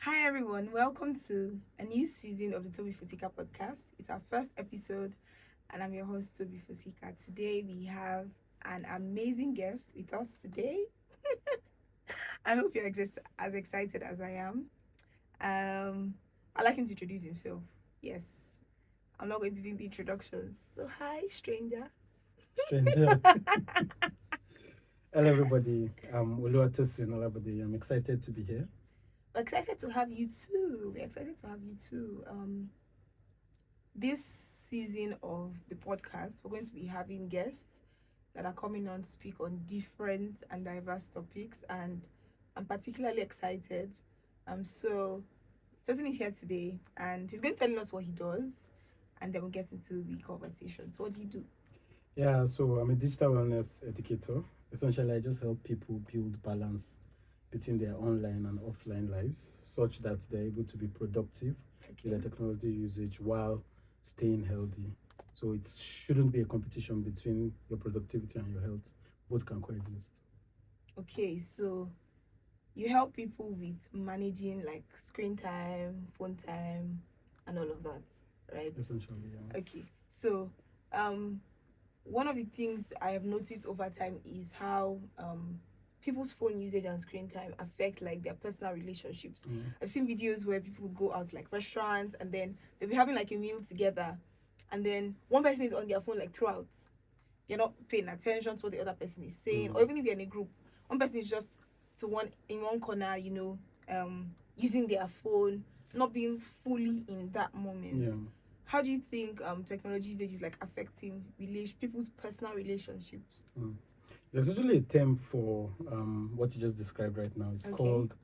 Hi everyone, welcome to a new season of the Tobifusika Podcast. It's our first episode, and I'm your host Tobifusika. Today we have an amazing guest with us today. I hope you're as excited as I am. I'd like him to introduce himself. Yes, I'm not going to do the introductions. So hi, stranger. Stranger. Hello, everybody. I'm Tosin Olabode. I'm excited to be here. We're excited to have you too. This season of the podcast, we're going to be having guests that are coming on to speak on different and diverse topics, and I'm particularly excited. So Tosin is here today, and he's going to tell us what he does, and then we'll get into the conversation. So, what do you do? Yeah, so I'm a digital wellness educator. Essentially, I just help people build balance between their online and offline lives such that they're able to be productive with their technology usage while staying healthy. So it shouldn't be a competition between your productivity and your health. Both can coexist. Okay, so you help people with managing like screen time, phone time, and all of that, right? Essentially, yeah. Okay, so one of the things I have noticed over time is how people's phone usage and screen time affect like their personal relationships. I've seen videos where people would go out like restaurants, and then they'll be having like a meal together, and then one person is on their phone like throughout. You're not paying attention to what the other person is saying, or even if you're in a group, one person is just in one corner, using their phone, not being fully in that moment. Yeah. How do you think technology usage is like affecting people's personal relationships? There's actually a term for what you just described right now. It's called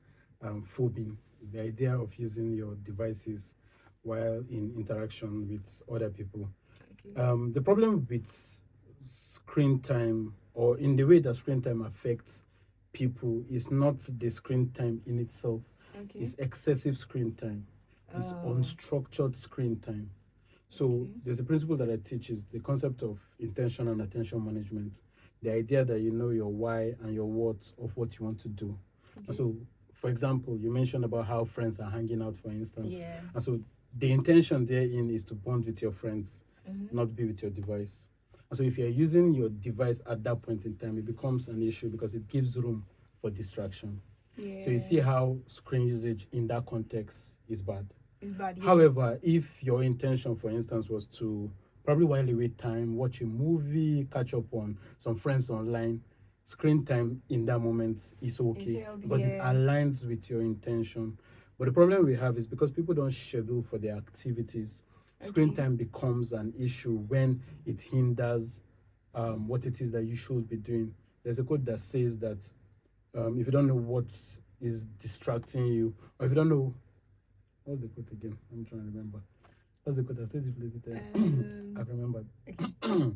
phobing, the idea of using your devices while in interaction with other people. Okay. The problem with screen time, or in the way that screen time affects people, is not the screen time in itself. Okay. It's excessive screen time. It's unstructured screen time. So there's a principle that I teach, is the concept of intention and attention management. The idea that you know your why and your what of what you want to do. And so, for example, you mentioned about how friends are hanging out, for instance. Yeah. And so the intention therein is to bond with your friends, not be with your device. And so if you're using your device at that point in time, it becomes an issue because it gives room for distraction. Yeah. So you see how screen usage in that context is bad. It's bad. Yeah. However, if your intention, for instance, was to probably while away time, watch a movie, catch up on some friends online, screen time in that moment is okay because it aligns with your intention. But the problem we have is because people don't schedule for their activities, screen time becomes an issue when it hinders what it is that you should be doing. There's a quote that says that if you don't know what is distracting you, or if you don't know, what's the quote again? I'm trying to remember. What's the quote? I said it. I've remembered. Okay.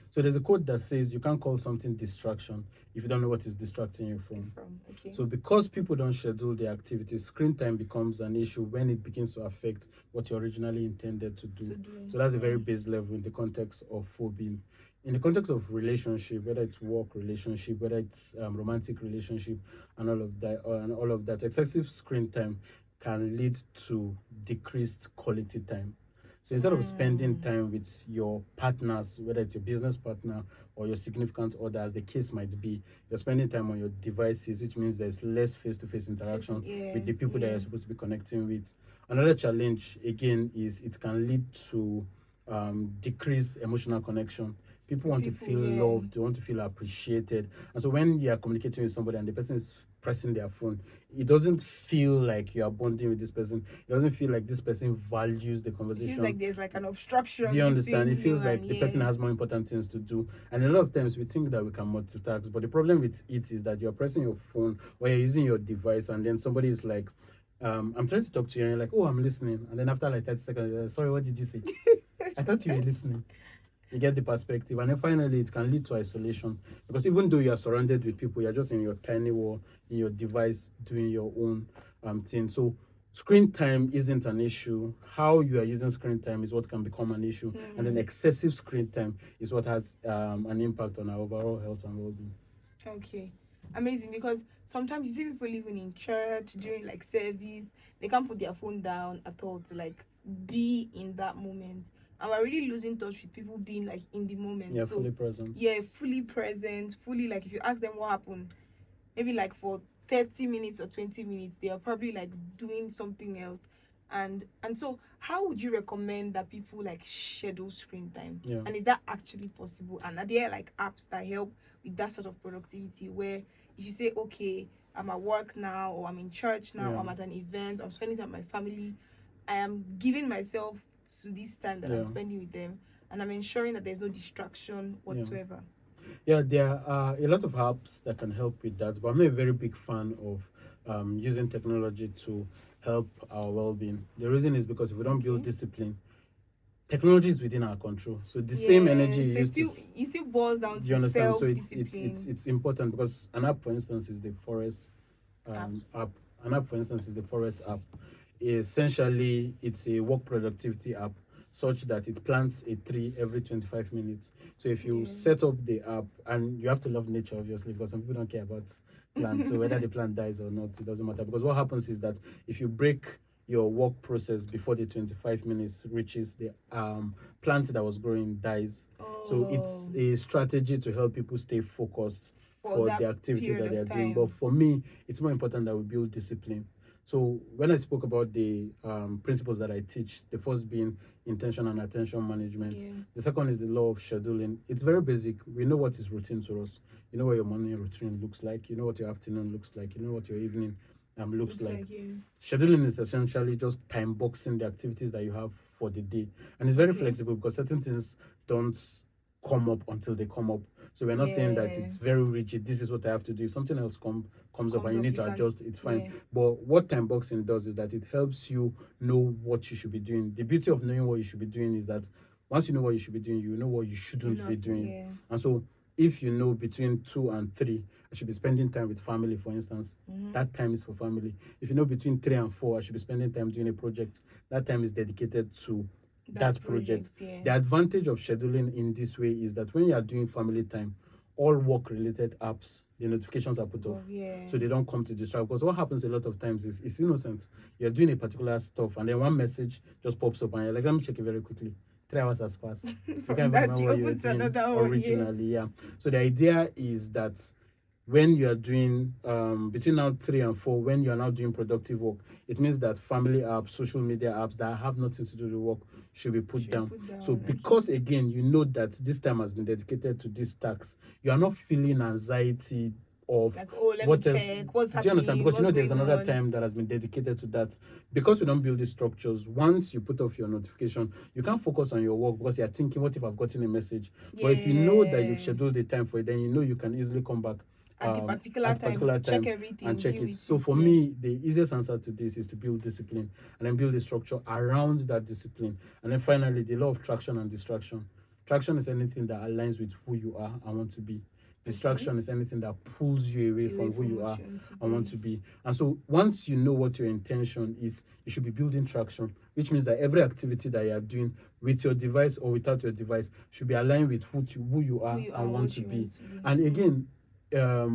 So there's a quote that says you can't call something distraction if you don't know what is distracting you from. Okay. So because people don't schedule their activities, screen time becomes an issue when it begins to affect what you originally intended to do. So that's a very base level in the context of phobia. In the context of relationship, whether it's work relationship, whether it's romantic relationship, and all of that, excessive screen time can lead to decreased quality time. So instead of spending time with your partners, whether it's your business partner or your significant other, as the case might be, you're spending time on your devices, which means there's less face-to-face interaction with the people that you're supposed to be connecting with. Another challenge, again, is it can lead to decreased emotional connection. People want to feel loved, they want to feel appreciated. And so when you are communicating with somebody and the person is pressing their phone, it doesn't feel like you are bonding with this person. It doesn't feel like this person values the conversation. It feels like there's like an obstruction. Do you understand? It feels like the person has more important things to do. And a lot of times we think that we can multitask, but the problem with it is that you're pressing your phone or you're using your device, and then somebody is like, I'm trying to talk to you, and you're like, oh, I'm listening. And then after like 30 seconds, you're like, sorry, what did you say? I thought you were listening. You get the perspective. And then finally, it can lead to isolation. Because even though you are surrounded with people, you're just in your tiny world, in your device, doing your own thing. So screen time isn't an issue. How you are using screen time is what can become an issue. And then excessive screen time is what has an impact on our overall health and well-being. Okay. Amazing, because sometimes you see people even in church during like service, they can't put their phone down at all to like be in that moment. And we're really losing touch with people being like in the moment. Yeah, so fully present. yeah, fully present, fully like if you ask them what happened, maybe like for 30 minutes or 20 minutes, they are probably like doing something else. And so how would you recommend that people like schedule screen time? Yeah. And is that actually possible? And are there like apps that help with that sort of productivity, where if you say, okay, I'm at work now, or I'm in church now, Yeah. or I'm at an event, I'm spending time with my family, I am giving myself to this time that I'm spending with them, and I'm ensuring that there's no distraction whatsoever. Yeah, there are a lot of apps that can help with that, but I'm not a very big fan of using technology to help our well-being. The reason is because if we don't build discipline, technology is within our control. So the same energy you so used it still boils down do you to understand? So self-discipline. it's important, because an app, for instance, is the forest app. An app, for instance, is the forest app. Essentially, it's a work productivity app, such that it plants a tree every 25 minutes. So if you set up the app, and you have to love nature, obviously, because some people don't care about plants. So whether the plant dies or not, it doesn't matter. Because what happens is that if you break your work process before the 25 minutes reaches, the plant that was growing dies. So it's a strategy to help people stay focused for the activity that they are doing. But for me, it's more important that we build discipline. So when I spoke about the principles that I teach, the first being intention and attention management, the second is the law of scheduling. It's very basic. We know what is routine to us. You know what your morning routine looks like. You know what your afternoon looks like. You know what your evening looks like. Scheduling is essentially just time boxing the activities that you have for the day. And it's very flexible, because certain things don't come up until they come up. So we're not saying that it's very rigid. This is what I have to do. If something else comes up and you need to adjust, it's fine. But what time boxing does is that it helps you know what you should be doing. The beauty of knowing what you should be doing is that once you know what you should be doing, you know what you shouldn't be doing. And so if you know between 2 and 3, I should be spending time with family, for instance, that time is for family. If you know between 3 and 4, I should be spending time doing a project, that time is dedicated to that project. The advantage of scheduling in this way is that when you are doing family time, all work-related apps, the notifications are put off, so they don't come to distract. Because what happens a lot of times is it's innocent. You're doing a particular stuff, and then one message just pops up, and you're like, let me check it very quickly. 3 hours has passed. You can't even remember what you were doing originally. So the idea is that when you are doing between now 3 and 4, when you are now doing productive work, it means that family apps, social media apps that have nothing to do with the work should be put down. So because again, you know that this time has been dedicated to this task, you are not feeling anxiety of like, oh, let what me else. check what's Do you understand? Because you know there's another on? time that has been dedicated to that. Because we don't build these structures, once you put off your notification, you can't focus on your work, because you're thinking, what if I've gotten a message? But if you know that you've scheduled the time for it, then you know you can easily come back at the particular time, check everything and check it. So for me, the easiest answer to this is to build discipline, and then build a structure around that discipline. And then finally, the law of traction and distraction. Traction is anything that aligns with who you are and want to be. Distraction is anything that pulls you away from who you are and want to be. And so once you know what your intention is, you should be building traction, which means that every activity that you are doing with your device or without your device should be aligned with who you are and want to be. And again,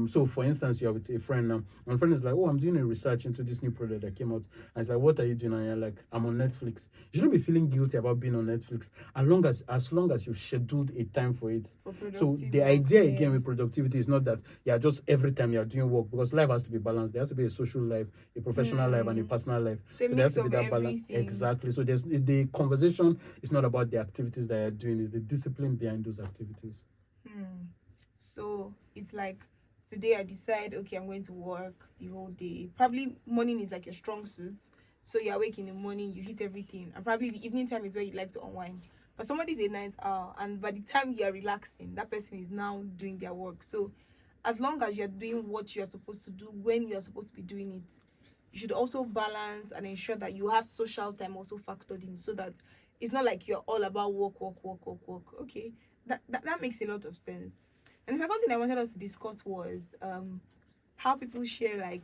so for instance, you're with a friend now, and friend is like, oh, I'm doing a research into this new product that came out, and it's like, what are you doing? And you're like, I'm on Netflix. You shouldn't be feeling guilty about being on Netflix as long as you've scheduled a time for it. So the idea again with productivity is not that just every time you're doing work, because life has to be balanced. There has to be a social life, a professional life, and a personal life. So there has to be that balance. Exactly. So the conversation is not about the activities that you're doing, it's the discipline behind those activities. So it's like, today I decide, okay, I'm going to work the whole day. Probably morning is like your strong suit. So you're awake in the morning, you hit everything. And probably the evening time is where you like to unwind. But somebody's a night owl, and by the time you're relaxing, that person is now doing their work. So as long as you're doing what you're supposed to do when you're supposed to be doing it, you should also balance and ensure that you have social time also factored in, so that it's not like you're all about work. Okay, that makes a lot of sense. And the second thing I wanted us to discuss was how people share like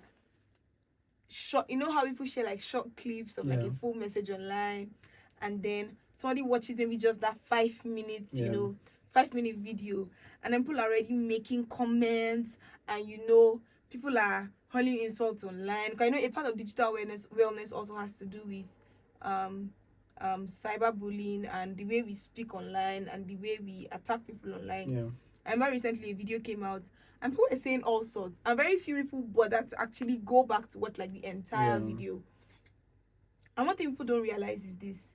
how people share like short clips of like a full message online, and then somebody watches maybe just that 5 minutes, 5-minute video, and then people are already making comments and people are hurling insults online. Because I know a part of digital wellness also has to do with um cyberbullying and the way we speak online and the way we attack people online. Yeah. I remember recently a video came out and people were saying all sorts, and very few people bothered to actually go back to watch like the entire video. And one thing people don't realize is this: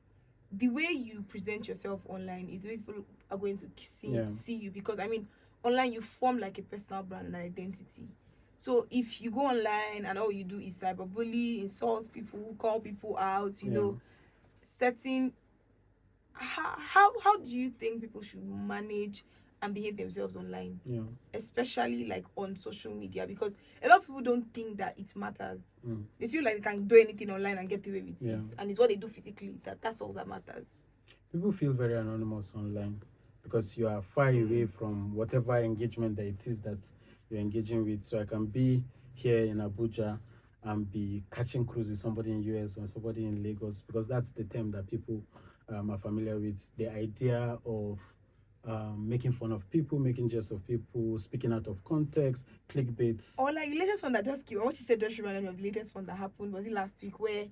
the way you present yourself online is the way people are going to see you. Because I mean, online you form like a personal brand and identity. So if you go online and all you do is cyberbully, insult people, call people out, you know, setting how do you think people should manage and behave themselves online, especially like on social media? Because a lot of people don't think that it matters. They feel like they can do anything online and get away with it, and it's what they do physically that's all that matters. People feel very anonymous online because you are far away from whatever engagement that it is that you're engaging with. So I can be here in Abuja and be catching cruise with somebody in US or somebody in Lagos, because that's the term that people are familiar with. The idea of making fun of people, making jest of people, speaking out of context, clickbait. Or like the latest one that just came, what you said just reminded me of the latest one that happened. Was it last week, where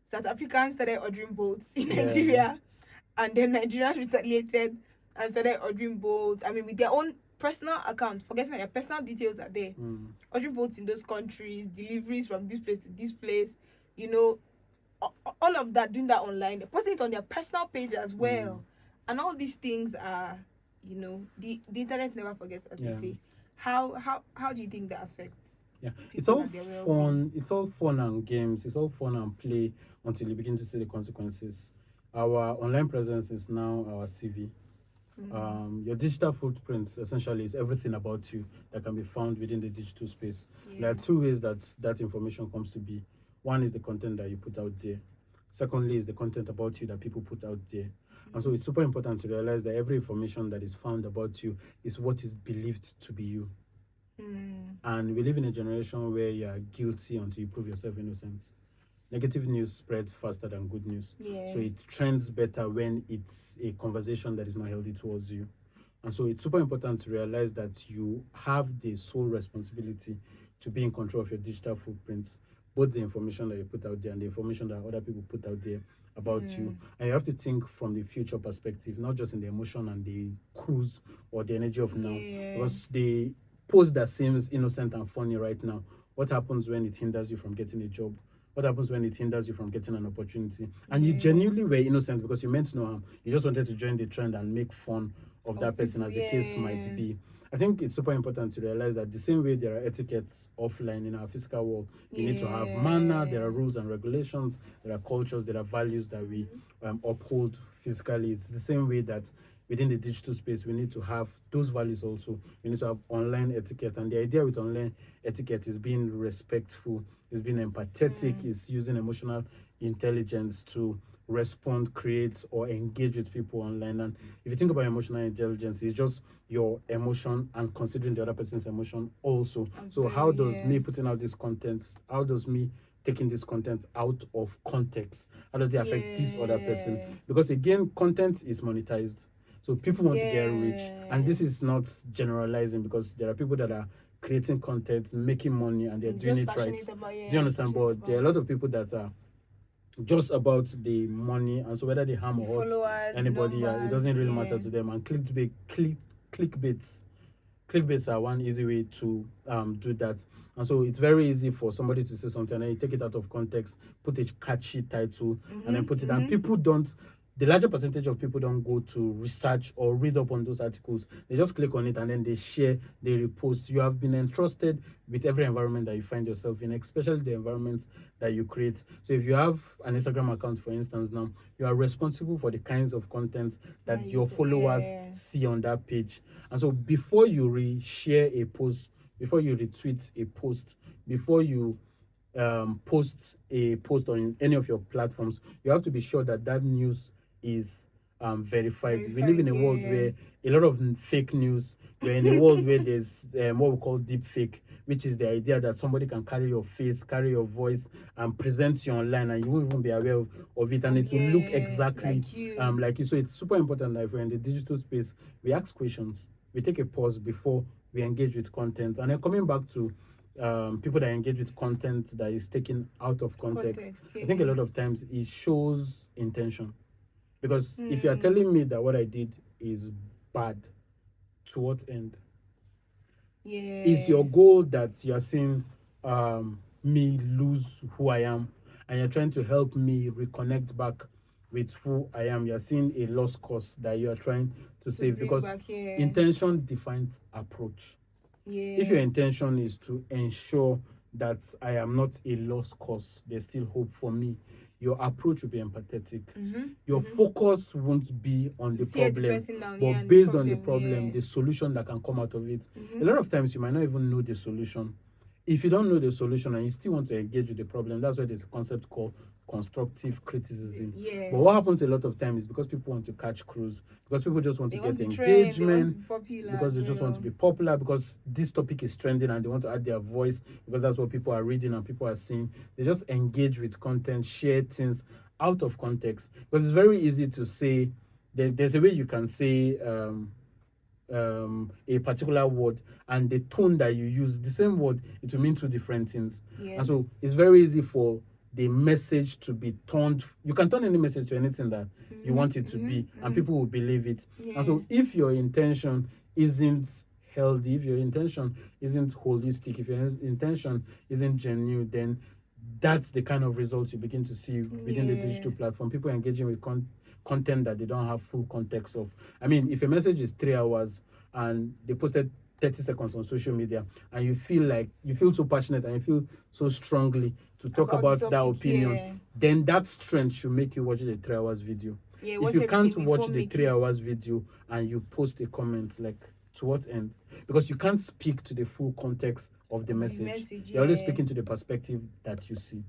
South Africans started ordering boats in Nigeria, and then Nigerians retaliated and started ordering boats. I mean, with their own personal account, forgetting that their personal details are there. Ordering boats in those countries, deliveries from this place to this place, you know, all of that, doing that online. They're posting it on their personal page as well. And all these things are, you know, the internet never forgets, as we say. How do you think that affects? It's all fun. It's all fun and games. It's all fun and play until you begin to see the consequences. Our online presence is now our CV. Your digital footprint essentially is everything about you that can be found within the digital space. There are two ways that information comes to be. One is the content that you put out there. Secondly is the content about you that people put out there. And so it's super important to realize that every information that is found about you is what is believed to be you. And we live in a generation where you are guilty until you prove yourself innocent. Negative news spreads faster than good news. So it trends better when it's a conversation that is not healthy towards you. And so it's super important to realize that you have the sole responsibility to be in control of your digital footprints, both the information that you put out there and the information that other people put out there about you. And you have to think from the future perspective, not just in the emotion and the cruise or the energy of now. Because the post that seems innocent and funny right now, what happens when it hinders you from getting a job? What happens when it hinders you from getting an opportunity? And you genuinely were innocent because you meant no harm. You just wanted to join the trend and make fun of that person, as the case might be. I think it's super important to realize that the same way there are etiquettes offline in our physical world, you need to have manner, there are rules and regulations, there are cultures, there are values that we uphold physically. It's the same way that within the digital space, we need to have those values also. We need to have online etiquette. And the idea with online etiquette is being respectful, is being empathetic, is using emotional intelligence to respond, create, or engage with people online. And if you think about emotional intelligence, it's just your emotion and considering the other person's emotion also. So how does me putting out this content, how does me taking this content out of context, how does it affect this other person? Because again, content is monetized. So people want to get rich. And this is not generalizing, because there are people that are creating content, making money, and they're doing it right. Do you understand? But there are a lot of people that are just about the money, and so whether they harm or hurt anybody, it doesn't really matter to them. And clickbaits are one easy way to do that. And so it's very easy for somebody to say something and you take it out of context, put a catchy title, and then put it. And people don't. The larger percentage of people don't go to research or read up on those articles. They just click on it and then they share, they repost. You have been entrusted with every environment that you find yourself in, especially the environments that you create. So if you have an Instagram account, for instance, now, you are responsible for the kinds of content that your followers see on that page. And so before you reshare a post, before you retweet a post, before you post a post on any of your platforms, you have to be sure that that news is verified. We live in a world where a lot of fake news. We're in a world where there's what we call deep fake, which is the idea that somebody can carry your face, carry your voice, and present you online, and you won't even be aware of it, and it will look exactly like you. So it's super important that if we're in the digital space, we ask questions, we take a pause before we engage with content. And then coming back to people that engage with content that is taken out of context. Yeah. I think a lot of times it shows intention. Because if you are telling me that what I did is bad, to what end? Yeah. Is your goal that you are seeing me lose who I am, and you're trying to help me reconnect back with who I am? You're seeing a lost cause that you are trying to save, because back, yeah. intention defines approach. Yeah. If your intention is to ensure that I am not a lost cause, there's still hope for me, your approach will be empathetic. Your focus won't be on the problem, but based on the problem, the solution that can come out of it. A lot of times you might not even know the solution. If you don't know the solution and you still want to engage with the problem, that's why there's a concept called constructive criticism. Yeah. But what happens a lot of times is because people want to catch crews, because people just want to get engagement, because they just want to be popular, because this topic is trending and they want to add their voice, because that's what people are reading and people are seeing. They just engage with content, share things out of context, because it's very easy to say there's a way you can say a particular word, and the tone that you use, the same word, it will mean two different things. Yes. And so it's very easy for the message to be turned. You can turn any message to anything that you want it to be, and people will believe it. Yeah. And so if your intention isn't healthy, if your intention isn't holistic, if your intention isn't genuine, then that's the kind of results you begin to see within the digital platform. People engaging with content that they don't have full context of. I mean, if a message is 3 hours and they posted 30 seconds on social media, and you feel so passionate and you feel so strongly to talk about that opinion, then that strength should make you watch the 3 hours video. If you can't watch the 3 hours video and you post a comment, like, to what end? Because you can't speak to the full context of the message. You're only speaking to the perspective that you see.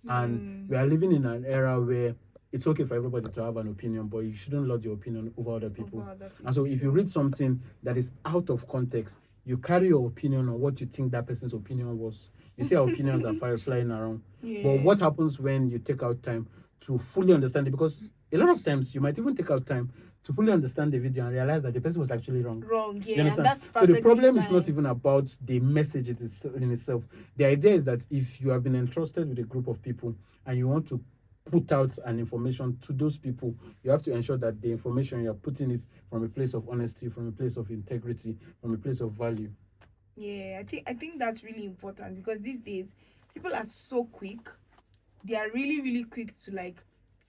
And we are living in an era where it's okay for everybody to have an opinion, but you shouldn't lord your opinion over other people. And so if you read something that is out of context, you carry your opinion on what you think that person's opinion was. You see our opinions are flying around. But what happens when you take out time to fully understand it? Because a lot of times you might even take out time to fully understand the video and realize that the person was actually wrong. You understand? And so the problem is not even about the message in itself. The idea is that if you have been entrusted with a group of people and you want to put out an information to those people, you have to ensure that the information you're putting it from a place of honesty, from a place of integrity, from a place of value. Yeah, I think that's really important, because these days people are so quick. They are really, really quick to like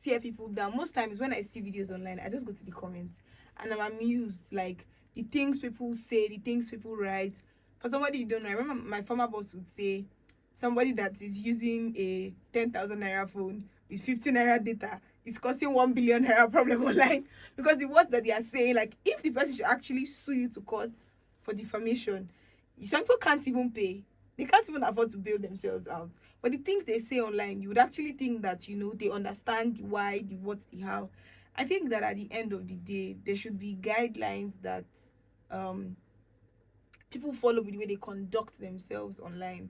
tear people down. Most times when I see videos online, I just go to the comments and I'm amused, like the things people say, the things people write. For somebody you don't know, I remember my former boss would say, somebody that is using a 10,000 naira phone with 15 naira data is causing 1 billion naira problem online, because the words that they are saying, like, if the person should actually sue you to court for defamation, some people can't even pay. They can't even afford to bail themselves out. But the things they say online, you would actually think that, they understand the why, the what, the how. I think that at the end of the day, there should be guidelines that people follow with the way they conduct themselves online.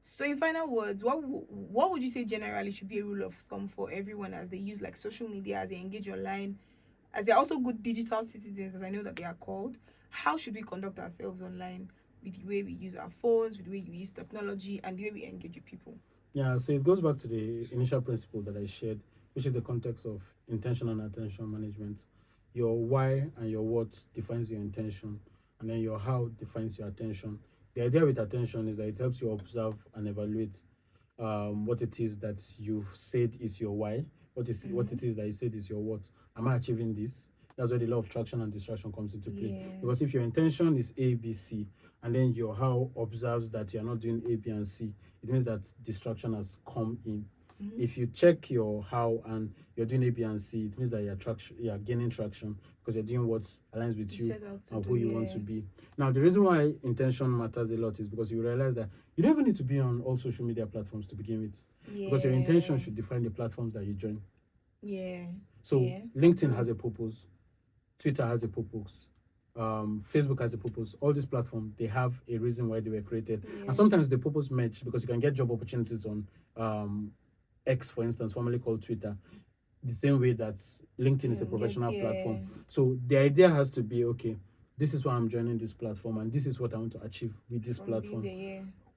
So in final words, what would you say generally should be a rule of thumb for everyone as they use like social media, as they engage online, as they're also good digital citizens, as I know that they are called? How should we conduct ourselves online with the way we use our phones, with the way we use technology, and the way we engage with people? Yeah, so it goes back to the initial principle that I shared, which is the context of intention and attention management. Your why and your what defines your intention, and then your how defines your attention. The idea with attention is that it helps you observe and evaluate what it is that you've said is your why, what it is that you said is your what. Am I achieving this? That's where the law of traction and distraction comes into play. Because if your intention is A, B, C, and then your how observes that you're not doing A, B, and C, it means that distraction has come in. If you check your how and you're doing A, B, and C, it means that you're gaining traction, because you're doing what aligns with you and who you want to be. Now, the reason why intention matters a lot is because you realize that you don't even need to be on all social media platforms to begin with. Because your intention should define the platforms that you join. So LinkedIn has a purpose, Twitter has a purpose, Facebook has a purpose. All these platforms, they have a reason why they were created. And sometimes the purpose merge, because you can get job opportunities on X, for instance, formerly called Twitter, the same way that LinkedIn is a professional platform. So the idea has to be, okay, this is why I'm joining this platform, and this is what I want to achieve with this platform.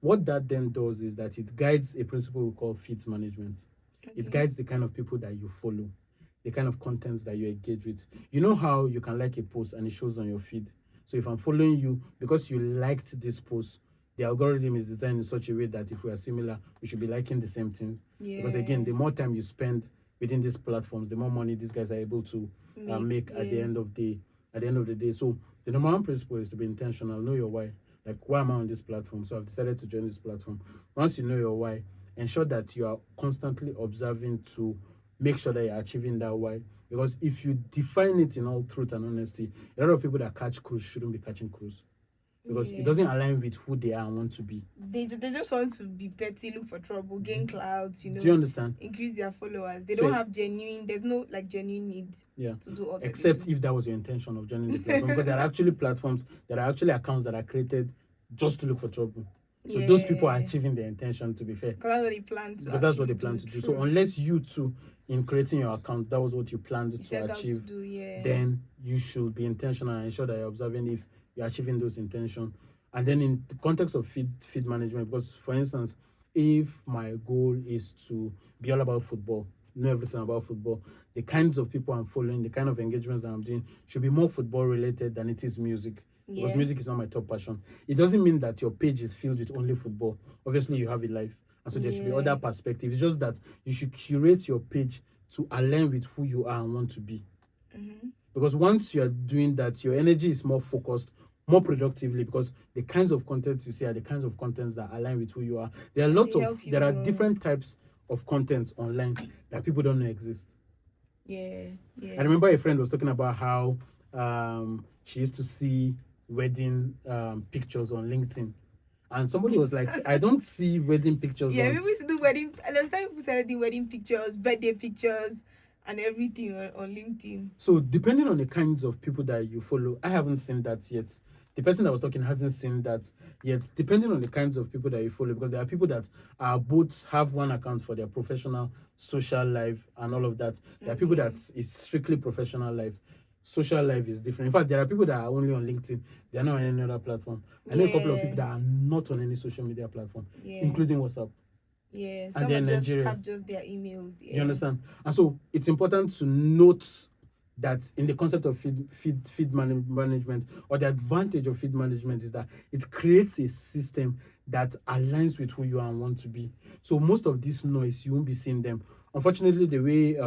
What that then does is that it guides a principle we call feed management. Okay. It guides the kind of people that you follow, the kind of contents that you engage with. You know how you can like a post and it shows on your feed. So if I'm following you because you liked this post, the algorithm is designed in such a way that if we are similar, we should be liking the same thing. Yeah. Because again, the more time you spend within these platforms, the more money these guys are able to make at the end of the day. So the number one principle is to be intentional. Know your why. Like, why am I on this platform? So I've decided to join this platform. Once you know your why, ensure that you are constantly observing to make sure that you're achieving that why. Because if you define it in all truth and honesty, a lot of people that catch cruise shouldn't be catching cruise. Because it doesn't align with who they are and want to be. They just want to be petty, look for trouble, gain clouds, Do you understand? Increase their followers. They don't have there's no genuine need to do all that. Except if that was your intention of joining the platform. Because there are actually platforms, there are actually accounts that are created just to look for trouble. So those people are achieving their intention, to be fair. Because that's what they plan to do. Because that's what they plan to do. So unless you too, in creating your account, that was what you planned to achieve, then you should be intentional and ensure that you're observing if you're achieving those intentions. And then in the context of feed management, because for instance, if my goal is to be all about football, know everything about football, the kinds of people I'm following, the kind of engagements that I'm doing should be more football related than it is music. Because music is not my top passion. It doesn't mean that your page is filled with only football. Obviously, you have a life. And so there should be other perspectives. It's just that you should curate your page to align with who you are and want to be. Mm-hmm. Because once you are doing that, your energy is more focused, more productively, because the kinds of content you see are the kinds of contents that align with who you are. There are different types of content online that people don't know exist. Yeah. I remember a friend was talking about how she used to see wedding pictures on LinkedIn. And somebody was like, I don't see wedding pictures. Yeah, people used to do wedding. I understand people started doing wedding pictures, birthday pictures, and everything on LinkedIn. So depending on the kinds of people that you follow, I haven't seen that yet. The person that was talking hasn't seen that yet, depending on the kinds of people that you follow, because there are people that are both have one account for their professional, social life, and all of that. There are people that is strictly professional life. Social life is different. In fact, there are people that are only on LinkedIn. They are not on any other platform. I know a couple of people that are not on any social media platform, including WhatsApp. Yeah, and then Nigeria have just their emails. Yeah. You understand? And so it's important to note that in the concept of feed management, or the advantage of feed management, is that it creates a system that aligns with who you are and want to be. So most of this noise, you won't be seeing them. Unfortunately, the way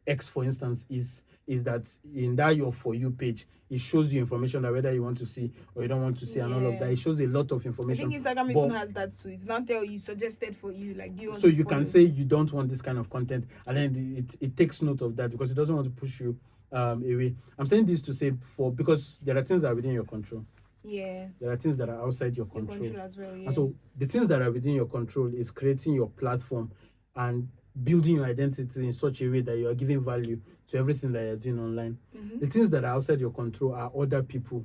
X, for instance, is that in that your For You page, it shows you information that whether you want to see or you don't want to see, and all of that. It shows a lot of information. I think Instagram even has that too. It's not tell you suggested for you, like, do you want so to you follow? Can say you don't want this kind of content, and then it takes note of that because it doesn't want to push you away. I'm saying this to say because there are things that are within your control. Yeah. There are things that are outside your control. As well, yeah. And so the things that are within your control is creating your platform and building your identity in such a way that you are giving value to everything that you're doing online. Mm-hmm. The things that are outside your control are other people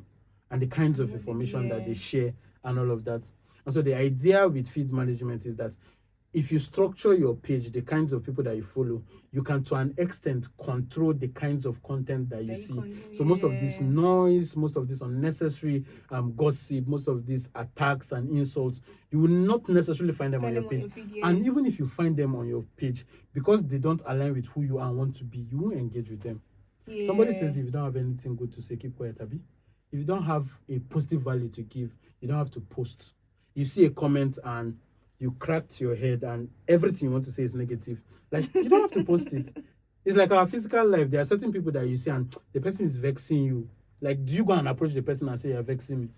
and the kinds of information that they share and all of that. And so the idea with feed management is that if you structure your page, the kinds of people that you follow, you can to an extent control the kinds of content that you see. So most of this noise, most of this unnecessary gossip, most of these attacks and insults, you will not necessarily find them on your page. And even if you find them on your page, because they don't align with who you are and want to be, you won't engage with them. Somebody says if you don't have anything good to say, keep quiet, Abi. If you don't have a positive value to give, you don't have to post. You see a comment and you cracked your head and everything you want to say is negative. Like, you don't have to post it. It's like our physical life. There are certain people that you see and the person is vexing you. Like, do you go and approach the person and say, you're vexing me?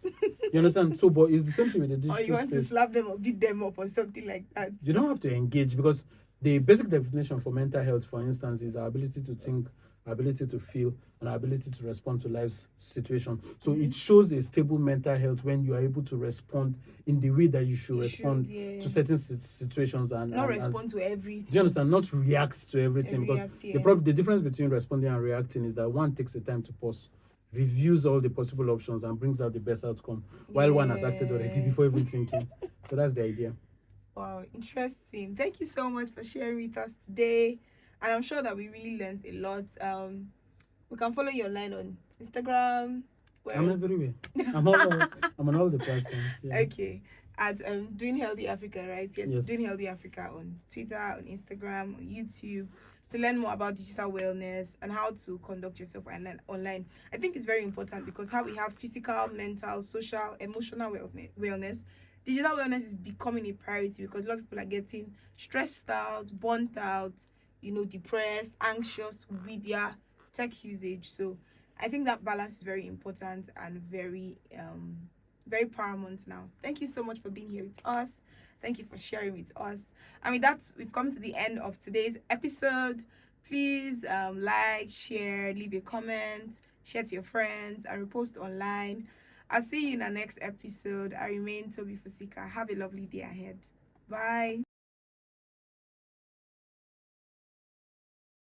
You understand? So, but it's the same thing with the digital space. Or you want space. to slap them or beat them up or something like that. You don't have to engage, because the basic definition for mental health, for instance, is our ability to think, our ability to feel, and our ability to respond to life's situation. So it shows a stable mental health when you are able to respond in the way that you should respond to certain situations and not respond to everything. Do you understand? Not react to everything, because the difference between responding and reacting is that one takes the time to pause, reviews all the possible options, and brings out the best outcome, while one has acted already before even thinking. So that's the idea. Wow, interesting. Thank you so much for sharing with us today. And I'm sure that we really learned a lot. We can follow you online on Instagram. I'm everywhere. I'm on all the platforms. Yeah. Okay. at Doing Healthy Africa, right? Yes. Doing Healthy Africa on Twitter, on Instagram, on YouTube, to learn more about digital wellness and how to conduct yourself online. I think it's very important because how we have physical, mental, social, emotional wellness, digital wellness is becoming a priority because a lot of people are getting stressed out, burnt out, depressed, anxious with their tech usage. So I think that balance is very important and very paramount now. Thank you so much for being here with us. Thank you for sharing with us. I mean, we've come to the end of today's episode. Please like, share, leave a comment, share to your friends, and repost online. I'll see you in the next episode. I remain Tobifusika. Have a lovely day ahead. Bye.